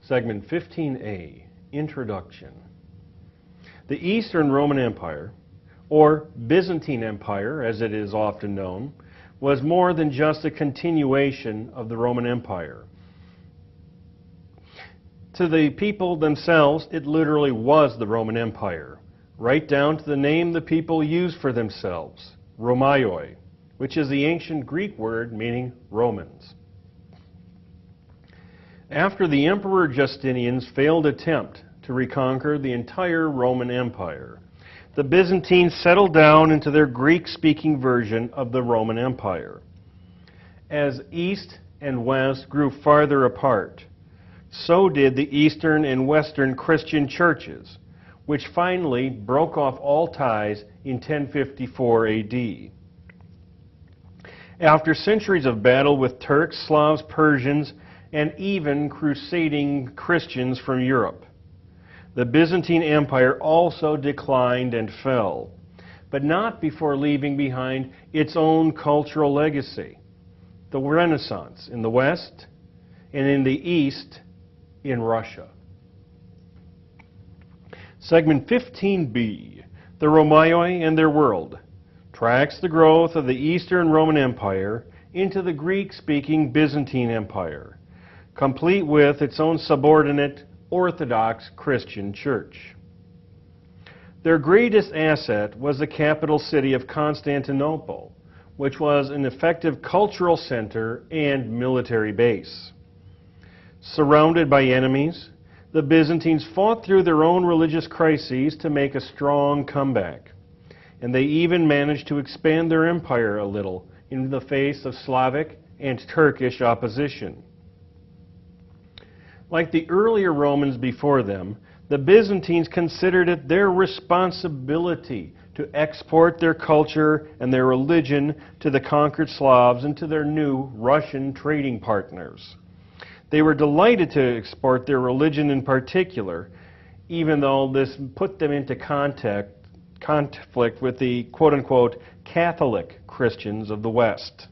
Segment 15A, Introduction. The Eastern Roman Empire, or Byzantine Empire as it is often known, was more than just a continuation of the Roman Empire. To the people themselves, it literally was the Roman Empire, right down to the name the people used for themselves, Romaioi, which is the ancient Greek word meaning Romans. After the Emperor Justinian's failed attempt to reconquer the entire Roman Empire, the Byzantines settled down into their Greek-speaking version of the Roman Empire. As East and West grew farther apart, so did the Eastern and Western Christian churches, which finally broke off all ties in 1054 AD. After centuries of battle with Turks, Slavs, Persians, and even crusading Christians from Europe, the Byzantine Empire also declined and fell, but not before leaving behind its own cultural legacy, the Renaissance in the West, and in the East, in Russia. Segment 15B, the Romaioi and their world, tracks the growth of the Eastern Roman Empire into the Greek-speaking Byzantine Empire, complete with its own subordinate Orthodox Christian Church. Their greatest asset was the capital city of Constantinople, which was an effective cultural center and military base. Surrounded by enemies, the Byzantines fought through their own religious crises to make a strong comeback, and they even managed to expand their empire a little in the face of Slavic and Turkish opposition. Like the earlier Romans before them, the Byzantines considered it their responsibility to export their culture and their religion to the conquered Slavs and to their new Russian trading partners. They were delighted to export their religion in particular, even though this put them into conflict with the quote-unquote Catholic Christians of the West.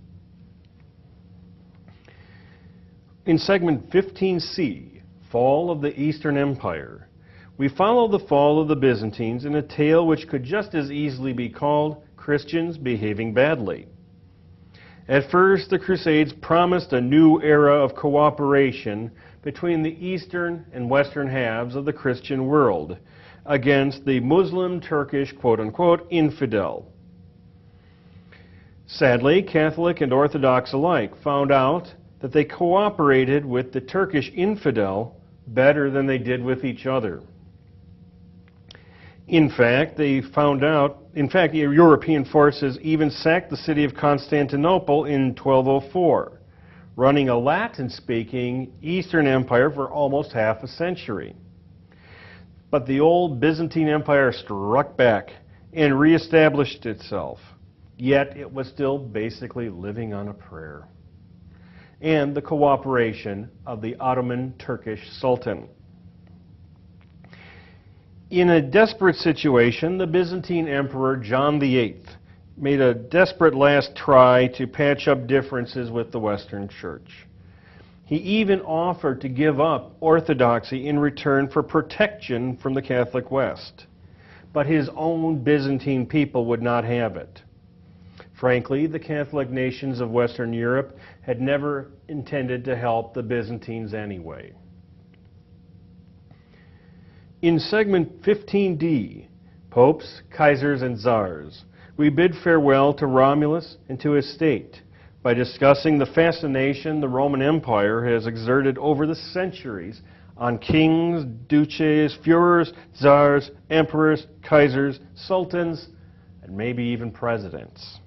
In segment 15C, Fall of the Eastern Empire, we follow the fall of the Byzantines in a tale which could just as easily be called Christians Behaving Badly. At first, the Crusades promised a new era of cooperation between the eastern and western halves of the Christian world against the Muslim Turkish quote-unquote infidel. Sadly, Catholic and Orthodox alike found out that they cooperated with the Turkish infidel better than they did with each other. In fact, European forces even sacked the city of Constantinople in 1204, running a Latin-speaking Eastern Empire for almost half a century. But the old Byzantine Empire struck back and reestablished itself, yet it was still basically living on a prayer and the cooperation of the Ottoman Turkish Sultan. In a desperate situation, the Byzantine Emperor John VIII made a desperate last try to patch up differences with the Western Church. He even offered to give up orthodoxy in return for protection from the Catholic West. But his own Byzantine people would not have it. Frankly, the Catholic nations of Western Europe had never intended to help the Byzantines anyway. In segment 15D, Popes, Kaisers, and Tsars, we bid farewell to Romulus and to his state by discussing the fascination the Roman Empire has exerted over the centuries on kings, duces, Führers, Tsars, emperors, Kaisers, sultans, and maybe even presidents.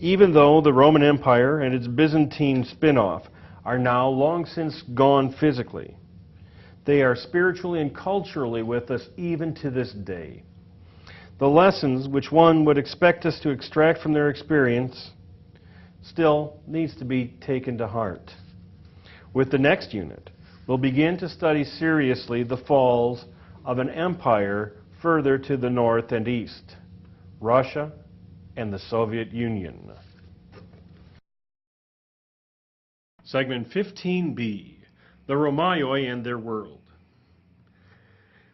Even though the Roman Empire and its Byzantine spin-off are now long since gone physically, they are spiritually and culturally with us even to this day. The lessons which one would expect us to extract from their experience still needs to be taken to heart. With the next unit, we'll begin to study seriously the falls of an empire further to the north and east, Russia and the Soviet Union. Segment 15B, the Romaioi and their world.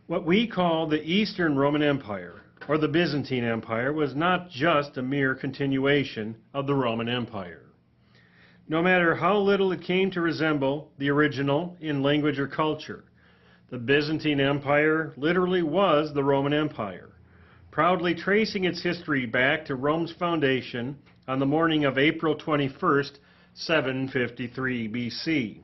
What we call the Eastern Roman Empire, or the Byzantine Empire, was not just a mere continuation of the Roman Empire. No matter how little it came to resemble the original in language or culture, the Byzantine Empire literally was the Roman Empire, proudly tracing its history back to Rome's foundation on the morning of April 21st, 753 BC.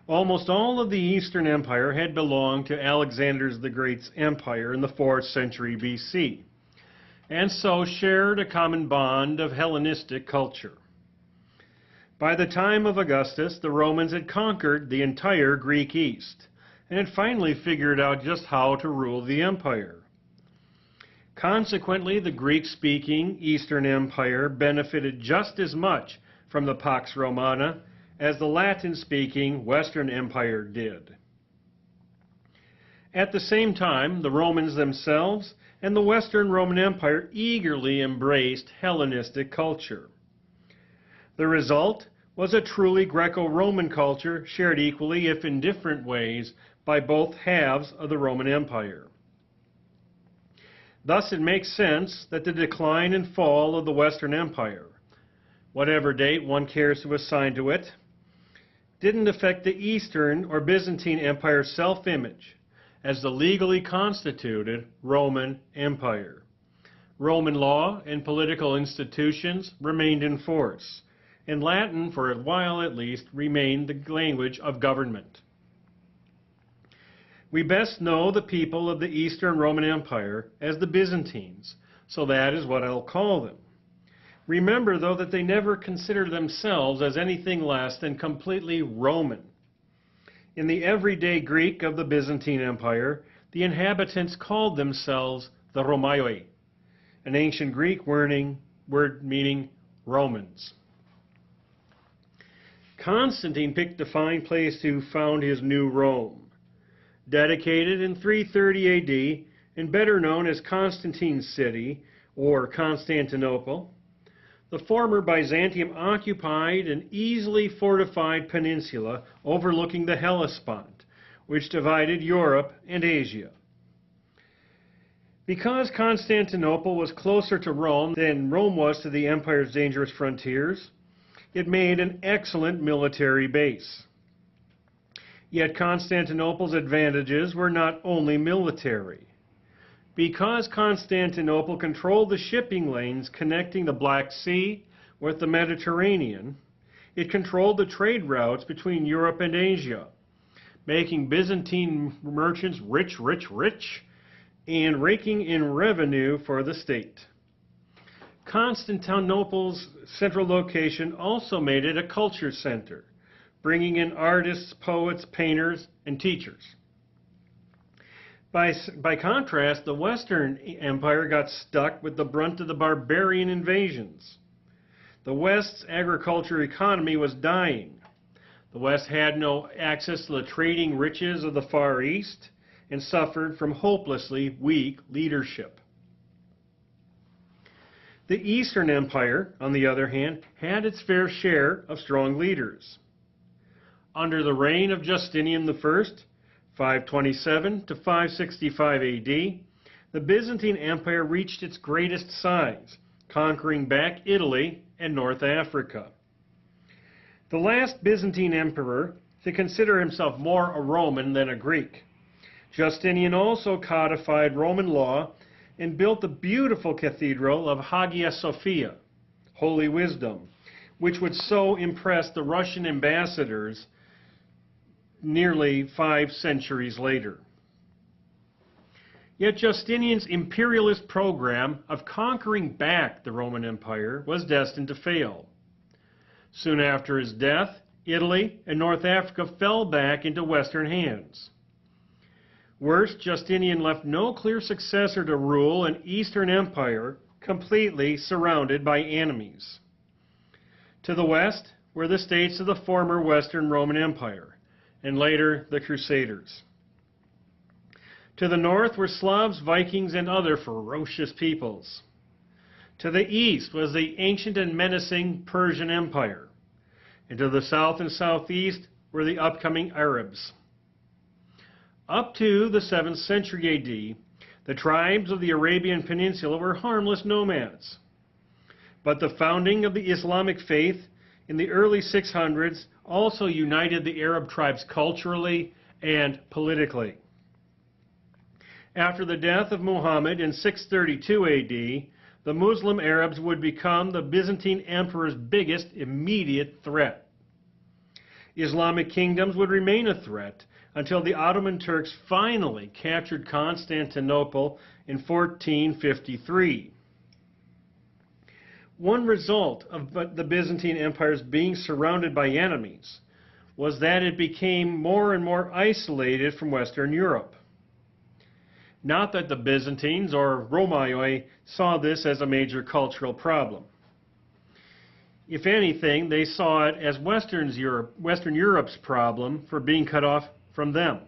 Almost all of the Eastern Empire had belonged to Alexander the Great's empire in the 4th century BC, and so shared a common bond of Hellenistic culture. By the time of Augustus, the Romans had conquered the entire Greek East, and had finally figured out just how to rule the empire. Consequently, the Greek-speaking Eastern Empire benefited just as much from the Pax Romana as the Latin-speaking Western Empire did. At the same time, the Romans themselves and the Western Roman Empire eagerly embraced Hellenistic culture. The result was a truly Greco-Roman culture shared equally, if in different ways, by both halves of the Roman Empire. Thus, it makes sense that the decline and fall of the Western Empire, whatever date one cares to assign to it, didn't affect the Eastern or Byzantine Empire's self-image as the legally constituted Roman Empire. Roman law and political institutions remained in force, and Latin, for a while at least, remained the language of government. We best know the people of the Eastern Roman Empire as the Byzantines, so that is what I'll call them. Remember, though, that they never considered themselves as anything less than completely Roman. In the everyday Greek of the Byzantine Empire, the inhabitants called themselves the Romaioi, an ancient Greek word meaning Romans. Constantine picked a fine place to found his new Rome. Dedicated in 330 AD and better known as Constantine's city, or Constantinople, the former Byzantium occupied an easily fortified peninsula overlooking the Hellespont, which divided Europe and Asia. Because Constantinople was closer to Rome than Rome was to the empire's dangerous frontiers, it made an excellent military base. Yet Constantinople's advantages were not only military. Because Constantinople controlled the shipping lanes connecting the Black Sea with the Mediterranean, it controlled the trade routes between Europe and Asia, making Byzantine merchants rich, and raking in revenue for the state. Constantinople's central location also made it a culture center, bringing in artists, poets, painters, and teachers. By contrast, the Western Empire got stuck with the brunt of the barbarian invasions. The West's agriculture economy was dying. The West had no access to the trading riches of the Far East and suffered from hopelessly weak leadership. The Eastern Empire, on the other hand, had its fair share of strong leaders. Under the reign of Justinian I, 527 to 565 AD, the Byzantine Empire reached its greatest size, conquering back Italy and North Africa. The last Byzantine emperor to consider himself more a Roman than a Greek, Justinian also codified Roman law and built the beautiful cathedral of Hagia Sophia, Holy Wisdom, which would so impress the Russian ambassadors nearly 5 centuries later. Yet Justinian's imperialist program of conquering back the Roman Empire was destined to fail. Soon after his death, Italy and North Africa fell back into Western hands. Worse, Justinian left no clear successor to rule an Eastern Empire completely surrounded by enemies. To the west were the states of the former Western Roman Empire, and later the Crusaders. To the north were Slavs, Vikings, and other ferocious peoples. To the east was the ancient and menacing Persian Empire, and to the south and southeast were the upcoming Arabs. Up to the 7th century AD, the tribes of the Arabian Peninsula were harmless nomads. But the founding of the Islamic faith in the early 600s also united the Arab tribes culturally and politically. After the death of Muhammad in 632 AD, the Muslim Arabs would become the Byzantine Emperor's biggest immediate threat. Islamic kingdoms would remain a threat until the Ottoman Turks finally captured Constantinople in 1453. One result of the Byzantine Empire's being surrounded by enemies was that it became more and more isolated from Western Europe. Not that the Byzantines or Romaioi saw this as a major cultural problem. If anything, they saw it as Western Europe's problem for being cut off from them.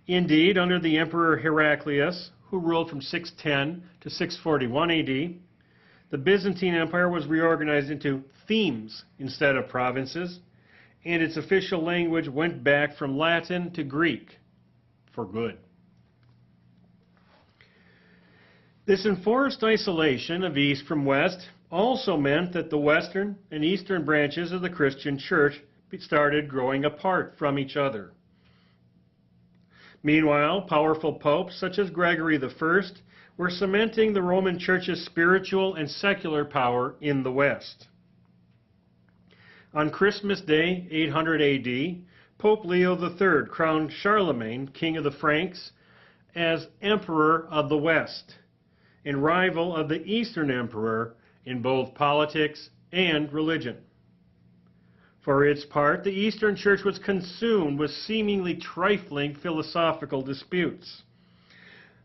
Indeed, under the Emperor Heraclius, who ruled from 610 to 641 AD, the Byzantine Empire was reorganized into themes instead of provinces, and its official language went back from Latin to Greek for good. This enforced isolation of East from West also meant that the Western and Eastern branches of the Christian Church started growing apart from each other. Meanwhile, powerful popes such as Gregory I were cementing the Roman Church's spiritual and secular power in the West. On Christmas Day, 800 AD, Pope Leo III crowned Charlemagne, king of the Franks, as Emperor of the West, and rival of the Eastern Emperor in both politics and religion. For its part, the Eastern Church was consumed with seemingly trifling philosophical disputes.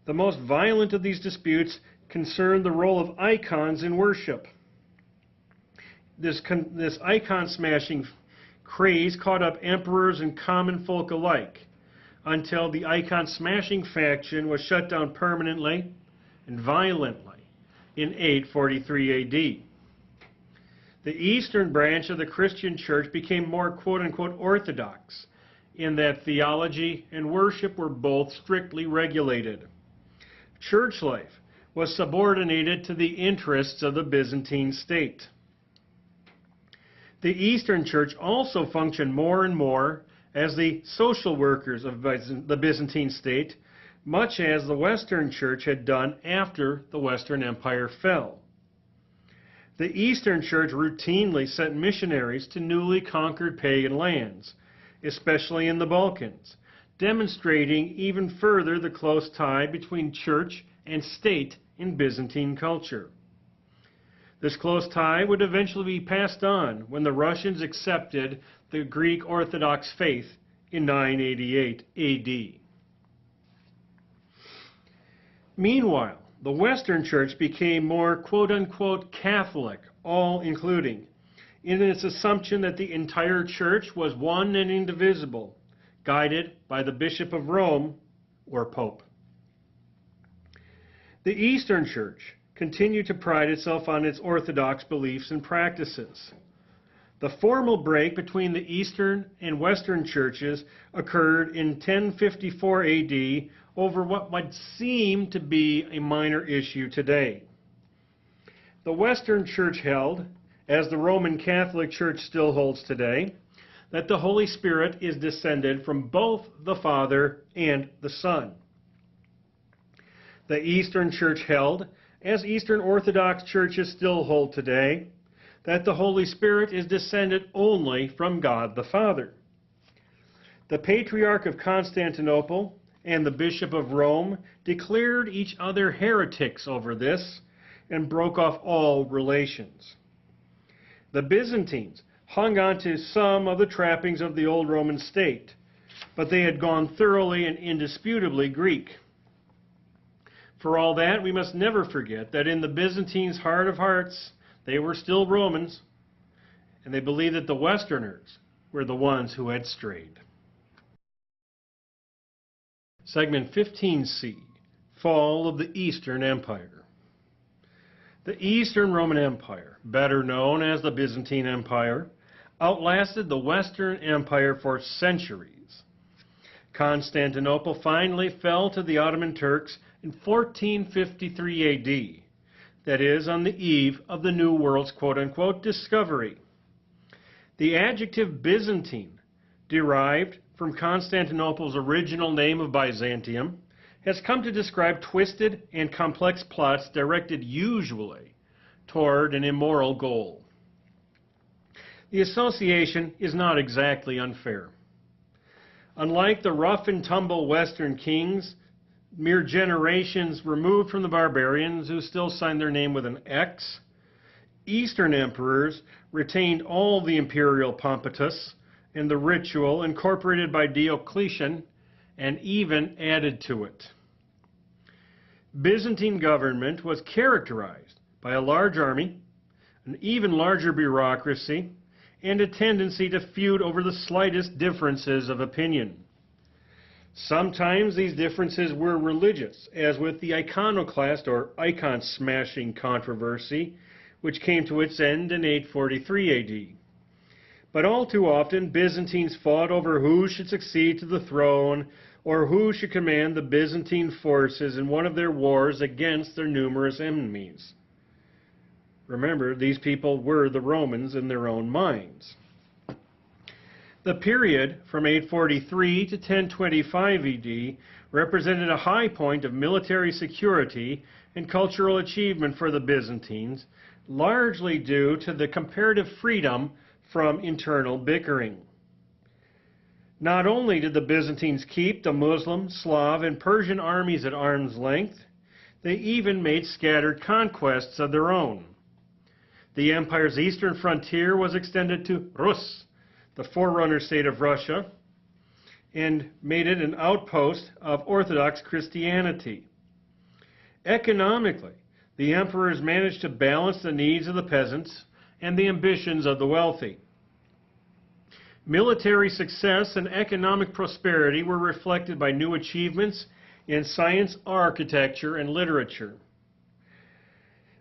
The most violent of these disputes concerned the role of icons in worship. This icon-smashing craze caught up emperors and common folk alike, until the icon-smashing faction was shut down permanently and violently in 843 AD. The Eastern branch of the Christian Church became more quote-unquote orthodox, in that theology and worship were both strictly regulated. Church life was subordinated to the interests of the Byzantine state. The Eastern Church also functioned more and more as the social workers of the Byzantine state, much as the Western Church had done after the Western Empire fell. The Eastern Church routinely sent missionaries to newly conquered pagan lands, especially in the Balkans, demonstrating even further the close tie between church and state in Byzantine culture. This close tie would eventually be passed on when the Russians accepted the Greek Orthodox faith in 988 AD. Meanwhile, the Western Church became more quote-unquote Catholic, all-including, in its assumption that the entire church was one and indivisible, guided by the Bishop of Rome, or Pope. The Eastern Church continued to pride itself on its orthodox beliefs and practices. The formal break between the Eastern and Western churches occurred in 1054 AD over what would seem to be a minor issue today. The Western Church held, as the Roman Catholic Church still holds today, that the Holy Spirit is descended from both the Father and the Son. The Eastern Church held, as Eastern Orthodox churches still hold today, that the Holy Spirit is descended only from God the Father. The Patriarch of Constantinople and the Bishop of Rome declared each other heretics over this and broke off all relations. The Byzantines hung on to some of the trappings of the old Roman state, but they had gone thoroughly and indisputably Greek. For all that, we must never forget that in the Byzantines' heart of hearts, they were still Romans, and they believed that the Westerners were the ones who had strayed. Segment 15C, Fall of the Eastern Empire. The Eastern Roman Empire, better known as the Byzantine Empire, outlasted the Western Empire for centuries. Constantinople finally fell to the Ottoman Turks in 1453 AD, that is, on the eve of the New World's quote-unquote discovery. The adjective Byzantine, derived from Constantinople's original name of Byzantium, has come to describe twisted and complex plots directed usually toward an immoral goal. The association is not exactly unfair. Unlike the rough-and-tumble Western kings, mere generations removed from the barbarians who still sign their name with an X, Eastern emperors retained all the imperial pomposity and the ritual incorporated by Diocletian and even added to it. Byzantine government was characterized by a large army, an even larger bureaucracy, and a tendency to feud over the slightest differences of opinion. Sometimes these differences were religious, as with the iconoclast or icon-smashing controversy, which came to its end in 843 AD. But all too often, Byzantines fought over who should succeed to the throne or who should command the Byzantine forces in one of their wars against their numerous enemies. Remember, these people were the Romans in their own minds. The period from 843 to 1025 AD represented a high point of military security and cultural achievement for the Byzantines, largely due to the comparative freedom from internal bickering. Not only did the Byzantines keep the Muslim, Slav, and Persian armies at arm's length, they even made scattered conquests of their own. The empire's eastern frontier was extended to Rus, the forerunner state of Russia, and made it an outpost of Orthodox Christianity. Economically, the emperors managed to balance the needs of the peasants and the ambitions of the wealthy. Military success and economic prosperity were reflected by new achievements in science, architecture, and literature.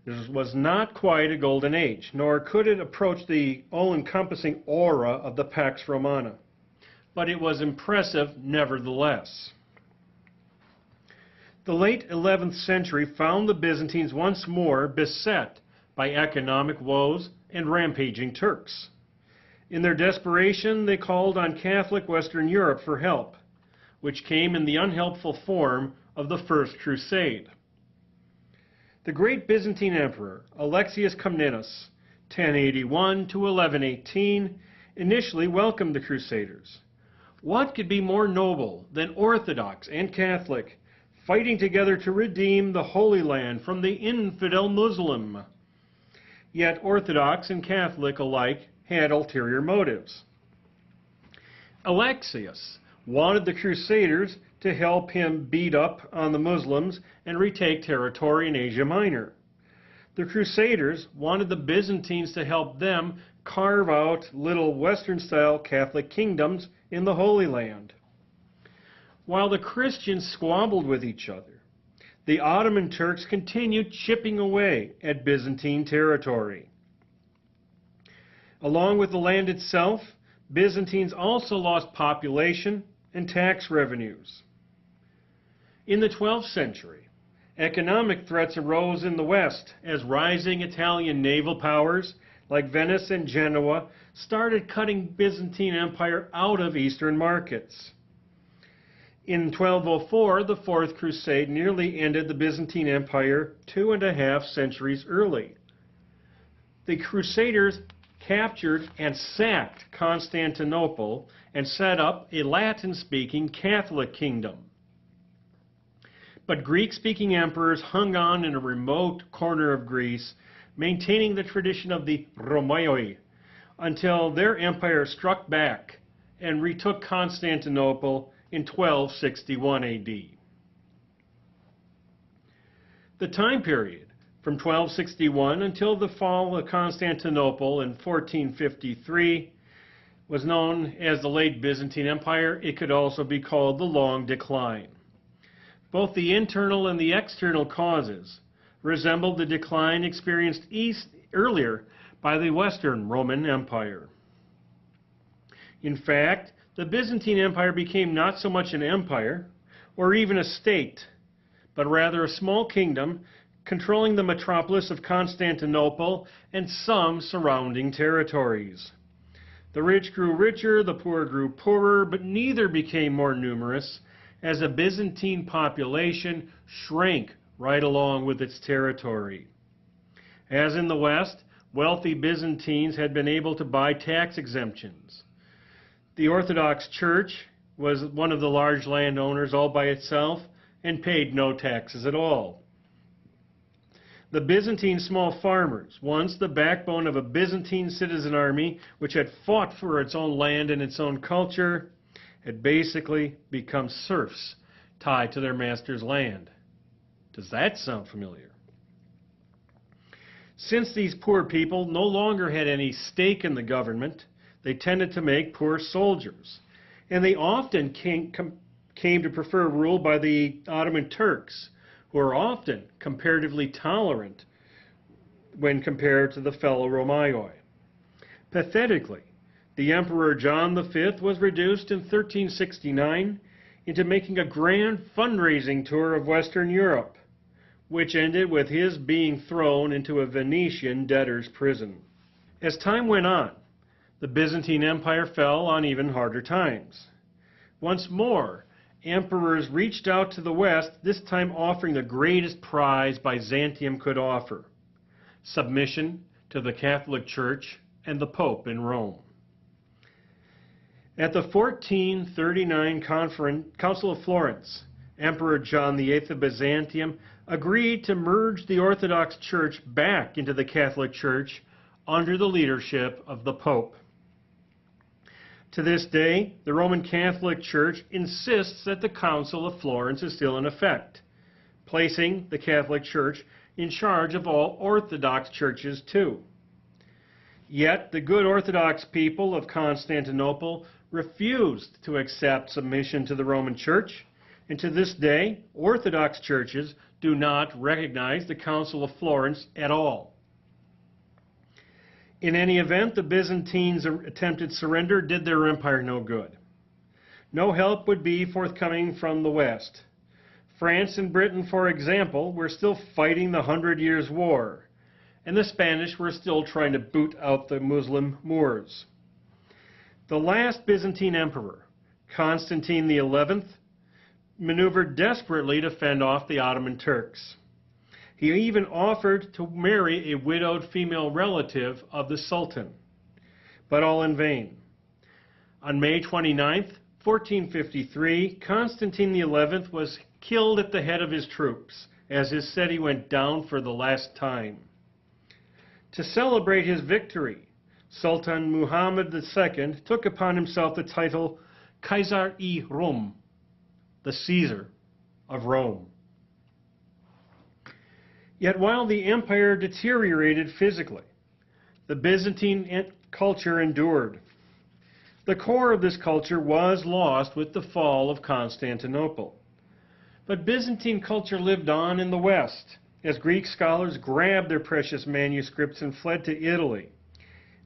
This was not quite a golden age, nor could it approach the all-encompassing aura of the Pax Romana, but it was impressive nevertheless. The late 11th century found the Byzantines once more beset by economic woes and rampaging Turks. In their desperation, they called on Catholic Western Europe for help, which came in the unhelpful form of the First Crusade. The great Byzantine emperor, Alexius Comnenus, 1081 to 1118, initially welcomed the Crusaders. What could be more noble than Orthodox and Catholic fighting together to redeem the Holy Land from the infidel Muslim? Yet Orthodox and Catholic alike had ulterior motives. Alexius wanted the Crusaders to help him beat up on the Muslims and retake territory in Asia Minor. The Crusaders wanted the Byzantines to help them carve out little Western-style Catholic kingdoms in the Holy Land. While the Christians squabbled with each other, the Ottoman Turks continued chipping away at Byzantine territory. Along with the land itself, Byzantines also lost population and tax revenues. In the 12th century, economic threats arose in the West as rising Italian naval powers like Venice and Genoa started cutting Byzantine Empire out of Eastern markets. In 1204, the Fourth Crusade nearly ended the Byzantine Empire 2.5 centuries early. The Crusaders captured and sacked Constantinople and set up a Latin-speaking Catholic kingdom. But Greek-speaking emperors hung on in a remote corner of Greece, maintaining the tradition of the Romaioi, until their empire struck back and retook Constantinople in 1261 AD. The time period from 1261 until the fall of Constantinople in 1453 was known as the Late Byzantine Empire. It could also be called the Long Decline. Both the internal and the external causes resembled the decline experienced earlier by the Western Roman Empire. In fact, the Byzantine Empire became not so much an empire, or even a state, but rather a small kingdom controlling the metropolis of Constantinople and some surrounding territories. The rich grew richer, the poor grew poorer, but neither became more numerous, as the Byzantine population shrank right along with its territory. As in the West, wealthy Byzantines had been able to buy tax exemptions. The Orthodox Church was one of the large landowners all by itself and paid no taxes at all. The Byzantine small farmers, once the backbone of a Byzantine citizen army which had fought for its own land and its own culture, had basically become serfs tied to their master's land. Does that sound familiar? Since these poor people no longer had any stake in the government, they tended to make poor soldiers, and they often came to prefer rule by the Ottoman Turks, who are often comparatively tolerant when compared to the fellow Romaioi. Pathetically, the Emperor John V was reduced in 1369 into making a grand fundraising tour of Western Europe, which ended with his being thrown into a Venetian debtor's prison. As time went on, the Byzantine Empire fell on even harder times. Once more, emperors reached out to the West, this time offering the greatest prize Byzantium could offer: submission to the Catholic Church and the Pope in Rome. At the 1439 Council of Florence, Emperor John VIII of Byzantium agreed to merge the Orthodox Church back into the Catholic Church under the leadership of the Pope. To this day, the Roman Catholic Church insists that the Council of Florence is still in effect, placing the Catholic Church in charge of all Orthodox churches too. Yet the good Orthodox people of Constantinople refused to accept submission to the Roman Church, and to this day, Orthodox churches do not recognize the Council of Florence at all. In any event, the Byzantines' attempted surrender did their empire no good. No help would be forthcoming from the West. France and Britain, for example, were still fighting the 100 Years' War, and the Spanish were still trying to boot out the Muslim Moors. The last Byzantine emperor, Constantine XI, maneuvered desperately to fend off the Ottoman Turks. He even offered to marry a widowed female relative of the Sultan, but all in vain. On May 29, 1453, Constantine XI was killed at the head of his troops as his city went down for the last time. To celebrate his victory, Sultan Muhammad II took upon himself the title Kaiser-i-Rom, the Caesar of Rome. Yet while the empire deteriorated physically, the Byzantine culture endured. The core of this culture was lost with the fall of Constantinople. But Byzantine culture lived on in the West, as Greek scholars grabbed their precious manuscripts and fled to Italy,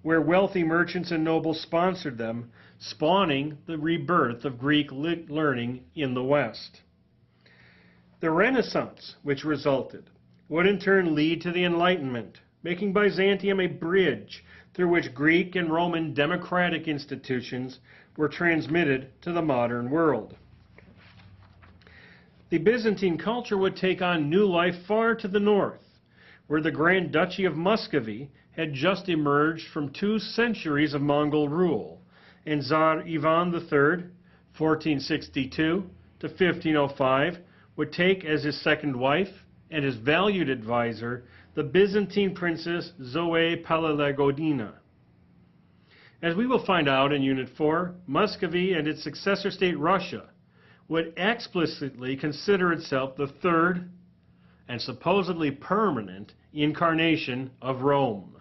where wealthy merchants and nobles sponsored them, spawning the rebirth of Greek learning in the West. The Renaissance, which resulted, would in turn lead to the Enlightenment, making Byzantium a bridge through which Greek and Roman democratic institutions were transmitted to the modern world. The Byzantine culture would take on new life far to the north, where the Grand Duchy of Muscovy had just emerged from 2 centuries of Mongol rule, and Tsar Ivan III, 1462 to 1505, would take as his second wife and his valued advisor the Byzantine princess Zoe Palaiologina. As we will find out in Unit 4, Muscovy and its successor state Russia would explicitly consider itself the third and supposedly permanent incarnation of Rome.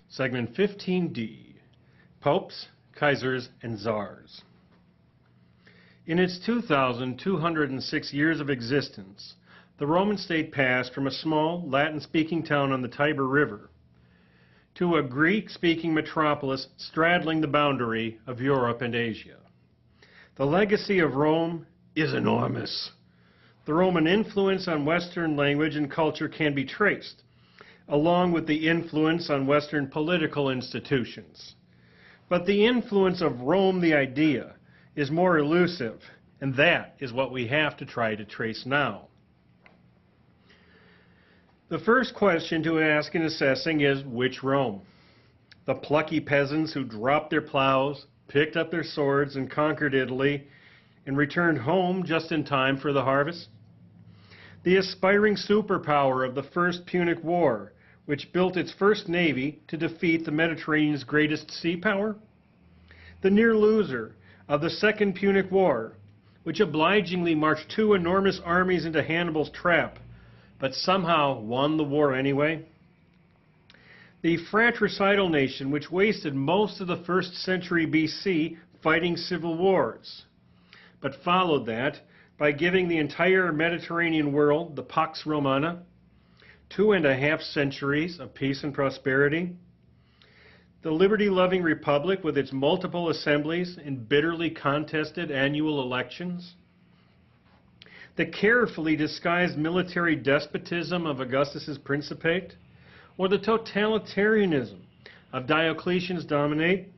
Segment 15D, Popes, Kaisers, and Tsars. In its 2,206 years of existence, the Roman state passed from a small Latin-speaking town on the Tiber River to a Greek-speaking metropolis straddling the boundary of Europe and Asia. The legacy of Rome is enormous. The Roman influence on Western language and culture can be traced, along with the influence on Western political institutions. But the influence of Rome, the idea, is more elusive, and that is what we have to try to trace now. The first question to ask in assessing is, which Rome? The plucky peasants who dropped their plows, picked up their swords, and conquered Italy, and returned home just in time for the harvest? The aspiring superpower of the First Punic War, which built its first navy to defeat the Mediterranean's greatest sea power? The near loser of the Second Punic War, which obligingly marched two enormous armies into Hannibal's trap, but somehow won the war anyway? The fratricidal nation which wasted most of the 1st century BC fighting civil wars, but followed that by giving the entire Mediterranean world the Pax Romana, 2.5 centuries of peace and prosperity? The liberty-loving republic with its multiple assemblies and bitterly contested annual elections? The carefully disguised military despotism of Augustus's Principate? Or the totalitarianism of Diocletian's Dominate?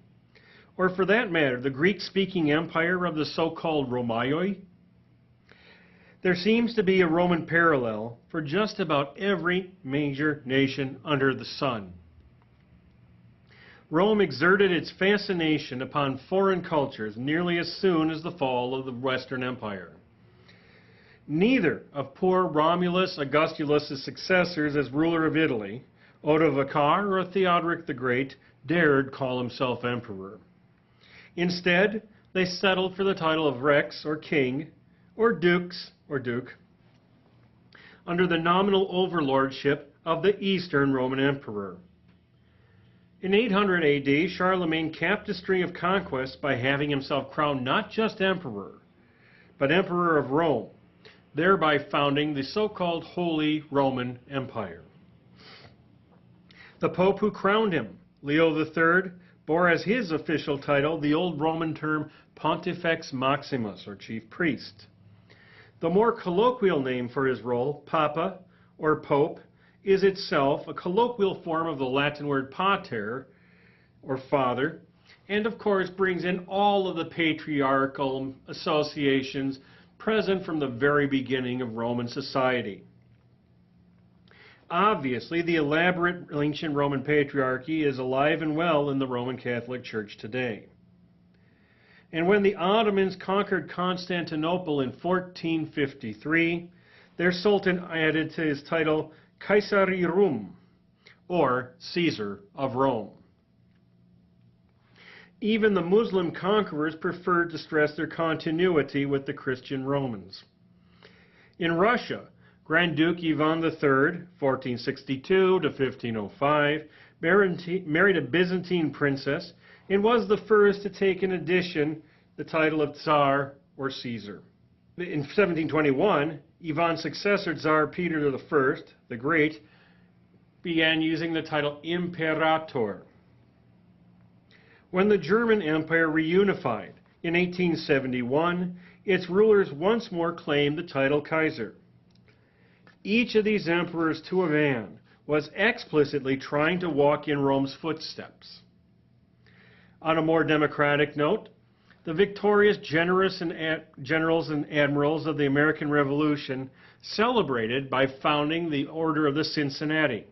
Or for that matter, the Greek-speaking empire of the so-called Romaioi? There seems to be a Roman parallel for just about every major nation under the sun. Rome exerted its fascination upon foreign cultures nearly as soon as the fall of the Western Empire. Neither of poor Romulus Augustulus' successors as ruler of Italy, Odovacar or Theodoric the Great, dared call himself emperor. Instead, they settled for the title of Rex or king, or dux or duke, under the nominal overlordship of the Eastern Roman Emperor. In 800 AD, Charlemagne capped a string of conquests by having himself crowned not just emperor, but Emperor of Rome, thereby founding the so-called Holy Roman Empire. The Pope who crowned him, Leo III, bore as his official title the old Roman term Pontifex Maximus, or chief priest. The more colloquial name for his role, Papa, or Pope, is itself a colloquial form of the Latin word pater, or father, and of course brings in all of the patriarchal associations present from the very beginning of Roman society. Obviously, the elaborate ancient Roman patriarchy is alive and well in the Roman Catholic Church today. And when the Ottomans conquered Constantinople in 1453, their Sultan added to his title Caesari Rum, or Caesar of Rome. Even the Muslim conquerors preferred to stress their continuity with the Christian Romans. In Russia, Grand Duke Ivan III, 1462 to 1505, married a Byzantine princess and was the first to take in addition the title of Tsar or Caesar. In 1721, Ivan's successor, Tsar Peter I, the Great, began using the title Imperator. When the German Empire reunified in 1871, its rulers once more claimed the title Kaiser. Each of these emperors to a man was explicitly trying to walk in Rome's footsteps. On a more democratic note, the victorious generals and admirals of the American Revolution celebrated by founding the Order of the Cincinnati,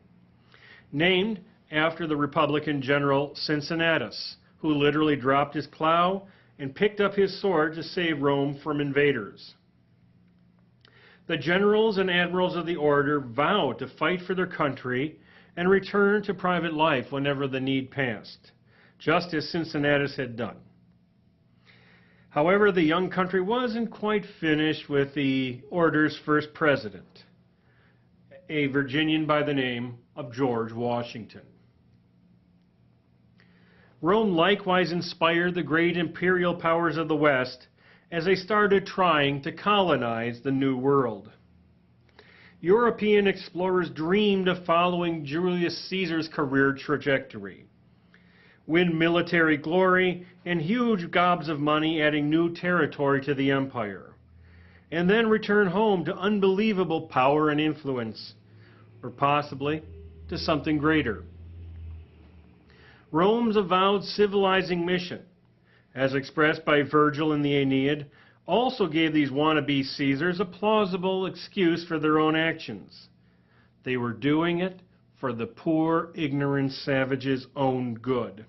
named after the Republican general Cincinnatus, who literally dropped his plow and picked up his sword to save Rome from invaders. The generals and admirals of the order vowed to fight for their country and return to private life whenever the need passed, just as Cincinnatus had done. However, the young country wasn't quite finished with the order's first president, a Virginian by the name of George Washington. Rome likewise inspired the great imperial powers of the West as they started trying to colonize the New World. European explorers dreamed of following Julius Caesar's career trajectory. Win military glory and huge gobs of money, adding new territory to the empire, and then return home to unbelievable power and influence, or possibly to something greater. Rome's avowed civilizing mission, as expressed by Virgil in the Aeneid, also gave these wannabe Caesars a plausible excuse for their own actions. They were doing it for the poor, ignorant savages' own good.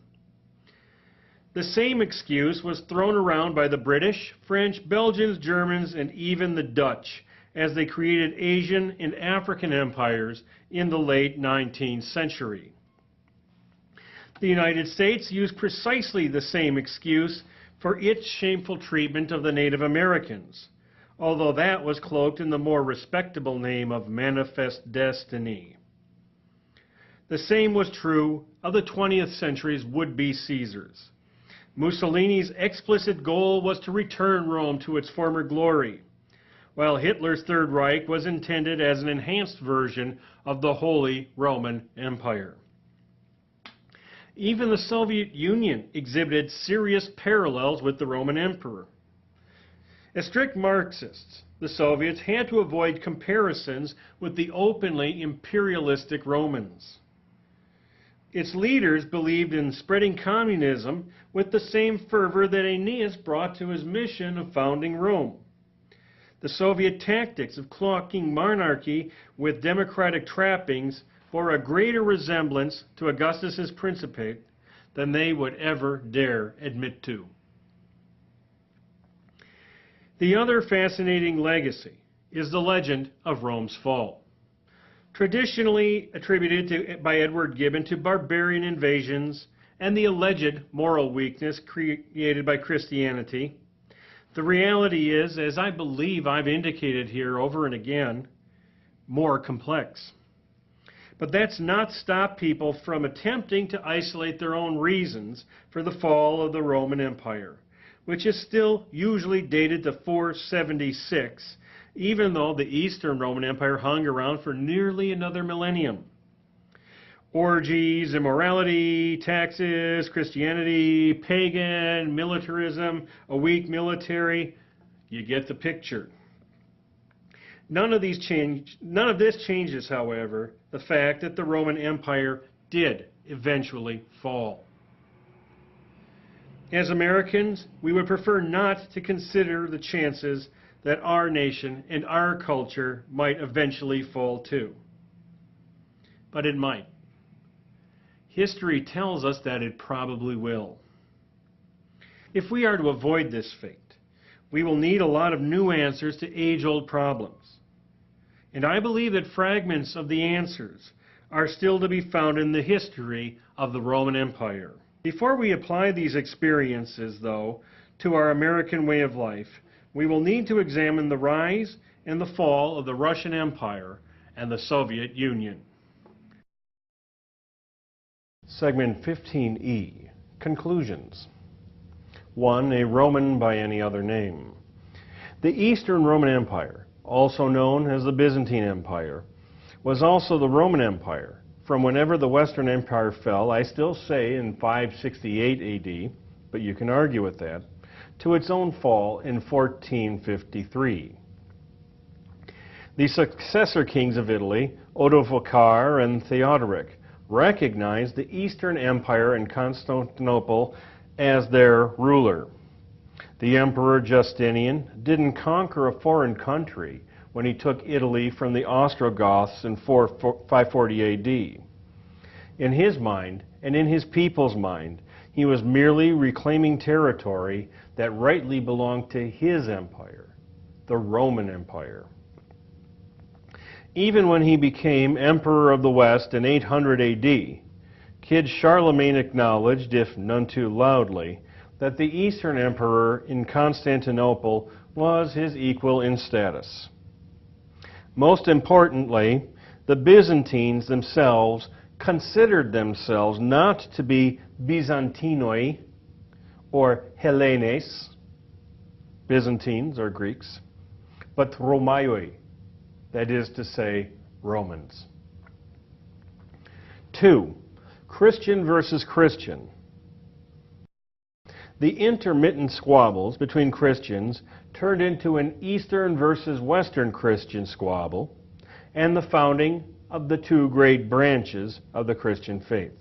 The same excuse was thrown around by the British, French, Belgians, Germans, and even the Dutch as they created Asian and African empires in the late 19th century. The United States used precisely the same excuse for its shameful treatment of the Native Americans, although that was cloaked in the more respectable name of manifest destiny. The same was true of the 20th century's would-be Caesars. Mussolini's explicit goal was to return Rome to its former glory, while Hitler's Third Reich was intended as an enhanced version of the Holy Roman Empire. Even the Soviet Union exhibited serious parallels with the Roman Emperor. As strict Marxists, the Soviets had to avoid comparisons with the openly imperialistic Romans. Its leaders believed in spreading communism with the same fervor that Aeneas brought to his mission of founding Rome. The Soviet tactics of cloaking monarchy with democratic trappings bore a greater resemblance to Augustus's principate than they would ever dare admit to. The other fascinating legacy is the legend of Rome's fall. Traditionally attributed by Edward Gibbon to barbarian invasions and the alleged moral weakness created by Christianity, the reality is, as I believe I've indicated here over and again, more complex. But that's not stopped people from attempting to isolate their own reasons for the fall of the Roman Empire, which is still usually dated to 476, even though the Eastern Roman Empire hung around for nearly another millennium. Orgies, immorality, taxes, Christianity, pagan, militarism, a weak military, you get the picture. None of this changes, however, the fact that the Roman Empire did eventually fall. As Americans, we would prefer not to consider the chances that our nation and our culture might eventually fall too. But it might. History tells us that it probably will. If we are to avoid this fate, we will need a lot of new answers to age-old problems. And I believe that fragments of the answers are still to be found in the history of the Roman Empire. Before we apply these experiences, though, to our American way of life, we will need to examine the rise and the fall of the Russian Empire and the Soviet Union. Segment 15E, Conclusions. 1. A Roman by any other name. The Eastern Roman Empire, also known as the Byzantine Empire, was also the Roman Empire. From whenever the Western Empire fell, I still say in 568 AD, but you can argue with that, to its own fall in 1453. The successor kings of Italy, Odovacar and Theodoric, recognized the Eastern Empire and Constantinople as their ruler. The Emperor Justinian didn't conquer a foreign country when he took Italy from the Ostrogoths in 540 AD. In his mind, and in his people's mind, he was merely reclaiming territory that rightly belonged to his empire, the Roman Empire. Even when he became Emperor of the West in 800 AD, Kid Charlemagne acknowledged, if none too loudly, that the Eastern Emperor in Constantinople was his equal in status. Most importantly, the Byzantines themselves considered themselves not to be Byzantinoi or Hellenes, Byzantines or Greeks, but Romaioi, that is to say, Romans. 2. Christian versus Christian. The intermittent squabbles between Christians turned into an Eastern versus Western Christian squabble and the founding of the two great branches of the Christian faith.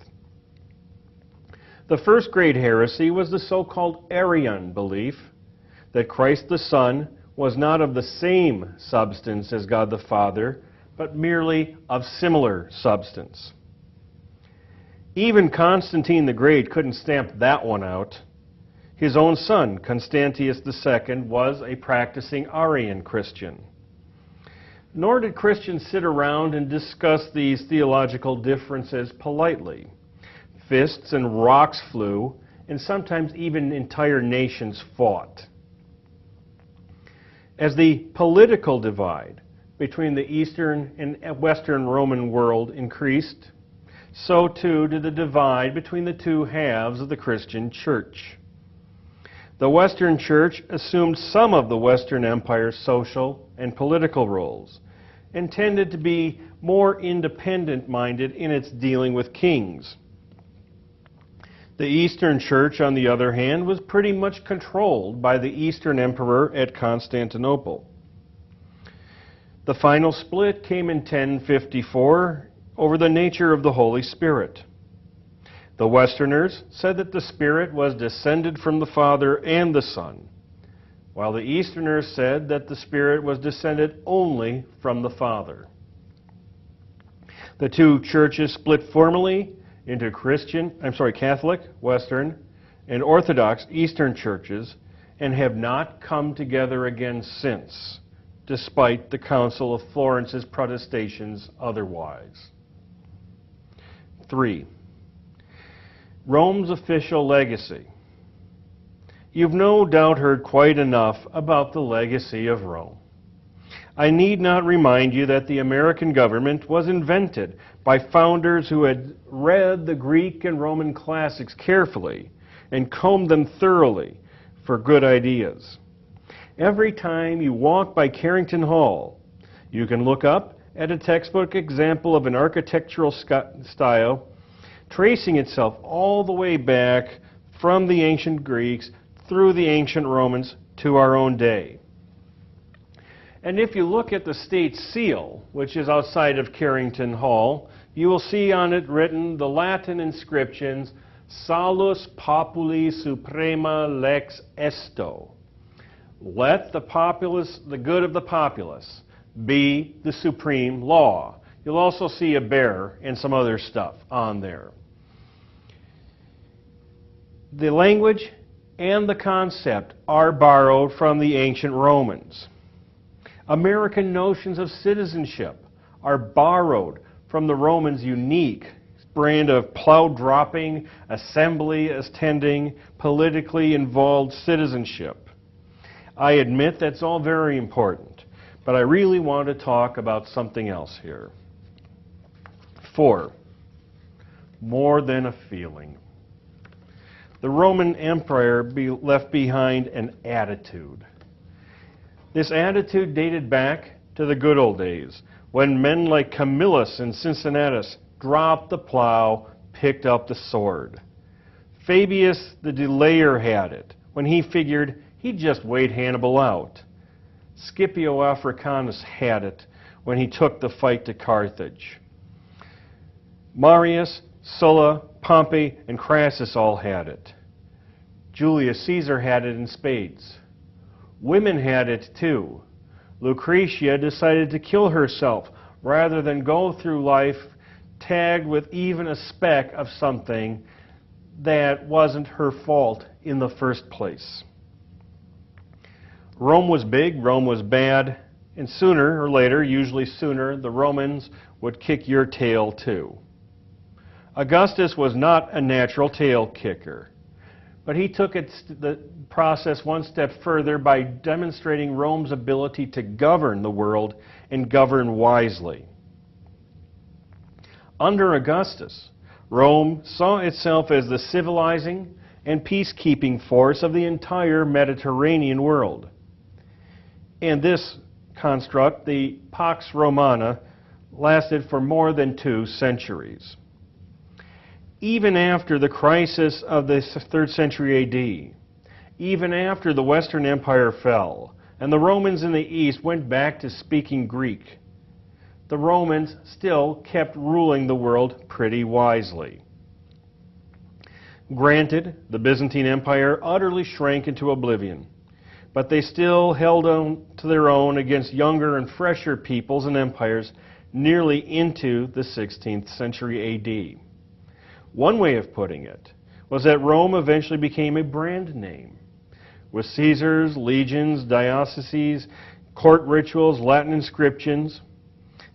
The first great heresy was the so-called Arian belief that Christ the Son was not of the same substance as God the Father, but merely of similar substance. Even Constantine the Great couldn't stamp that one out. His own son, Constantius II, was a practicing Arian Christian. Nor did Christians sit around and discuss these theological differences politely. Fists and rocks flew, and sometimes even entire nations fought. As the political divide between the Eastern and Western Roman world increased, so too did the divide between the two halves of the Christian church. The Western Church assumed some of the Western Empire's social and political roles and tended to be more independent-minded in its dealing with kings. The Eastern Church, on the other hand, was pretty much controlled by the Eastern Emperor at Constantinople. The final split came in 1054 over the nature of the Holy Spirit. The Westerners said that the Spirit was descended from the Father and the Son, while the Easterners said that the Spirit was descended only from the Father. The two churches split formally into Catholic, Western, and Orthodox Eastern churches, and have not come together again since, despite the Council of Florence's protestations otherwise. 3. Rome's official legacy. You've no doubt heard quite enough about the legacy of Rome. I need not remind you that the American government was invented by founders who had read the Greek and Roman classics carefully and combed them thoroughly for good ideas. Every time you walk by Carrington Hall, you can look up at a textbook example of an architectural style tracing itself all the way back from the ancient Greeks through the ancient Romans to our own day. And if you look at the state seal, which is outside of Carrington Hall, you will see on it written the Latin inscriptions, Salus Populi Suprema Lex Esto. Let the populace, the good of the populace, be the supreme law. You'll also see a bear and some other stuff on there. The language and the concept are borrowed from the ancient Romans. American notions of citizenship are borrowed from the Romans' unique brand of plow-dropping, assembly-attending, politically involved citizenship. I admit that's all very important, but I really want to talk about something else here. 4. More than a feeling. The Roman Empire left behind an attitude. This attitude dated back to the good old days, when men like Camillus and Cincinnatus dropped the plow, picked up the sword. Fabius the Delayer had it, when he figured he'd just wait Hannibal out. Scipio Africanus had it, when he took the fight to Carthage. Marius, Sulla, Pompey, and Crassus all had it. Julius Caesar had it in spades. Women had it too. Lucretia decided to kill herself rather than go through life tagged with even a speck of something that wasn't her fault in the first place. Rome was big, Rome was bad, and sooner or later, usually sooner, the Romans would kick your tail too. Augustus was not a natural tail kicker, but he took the process one step further by demonstrating Rome's ability to govern the world and govern wisely. Under Augustus, Rome saw itself as the civilizing and peacekeeping force of the entire Mediterranean world. And this construct, the Pax Romana, lasted for more than 2 centuries. Even after the crisis of the 3rd century AD, even after the Western Empire fell, and the Romans in the East went back to speaking Greek, the Romans still kept ruling the world pretty wisely. Granted, the Byzantine Empire utterly shrank into oblivion, but they still held on to their own against younger and fresher peoples and empires nearly into the 16th century AD. One way of putting it was that Rome eventually became a brand name, with Caesars, legions, dioceses, court rituals, Latin inscriptions,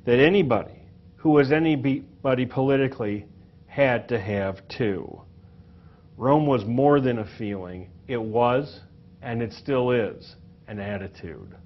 that anybody who was anybody politically had to have too. Rome was more than a feeling. It was, and it still is, an attitude.